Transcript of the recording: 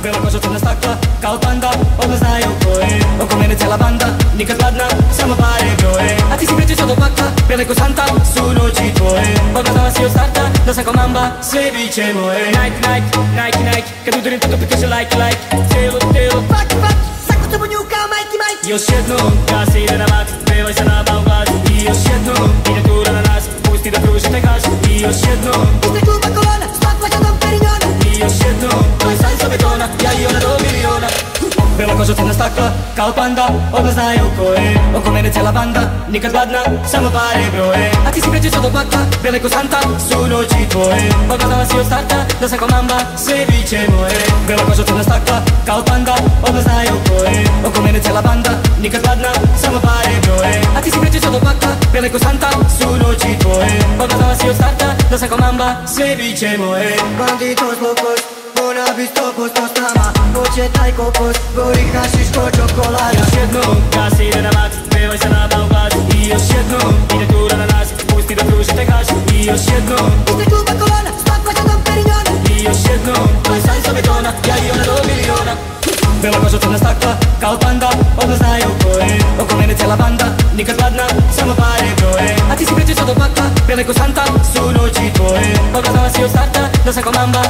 Bela koža crna stakla, kao panda, odmah znaju ko je. Oko mene cela banda, nikad hladna, samo pare broje. A ti si pričeš od opakla, bele ko Santa, su noći tvoje. Odmah si od starta, da sam ko mamba, sve bit će moje. Nike, kad udarim to kaže like telo, Fuck, sako se bunju kao Mikey. Još jednom, da se ide na mat, pevaj se na bal glas. I još jednom, ide tura na nas, pusti da pruži taj gas. I još jednom, ispred kluba kolona, smak plaća dom Perignona. I još jednom, to je salsa betona, ja i ona do miliona. Bela koža crna stakla, kao panda, odmah znaju ko je. Oko mene cela banda, nikad hladna, samo pare broje. A ti si pređeš od opakla, bele ko Santa, su noći tvoje. Odgledala si od starta, da sam ko mamba, sve bit će moje. Bela koža crna stakla, kao panda, odmah znaju ko je. Oko mene cela banda, nikad hladna, samo pare broje. A ti si pređeš od opakla, bele ko Santa, su noći tvoje. Odgledala si od starta, da sam ko mamba, sve bit će moje. Banditos locos, ona bi 100% s nama. Hoće taj kokos, gori hašiš ko čokolada. Još jednom, da se ide na mat, pevaj se na bal glas. I još jednom, ide tura na nas, pusti da pruži taj gas. I još jednom, ispred kluba kolona, smak plaća dom Perignona. I još jednom, to je salsa betona, ja i ona do miliona. Bela koža crna stakla, kao panda, odmah znaju ko je. Oko mene cela banda, nikad hladna, samo pare broje. A ti si pređeš od opakla, bele ko Santa, su noći tvoje. Odgledala si od starta, da sam ko mamba,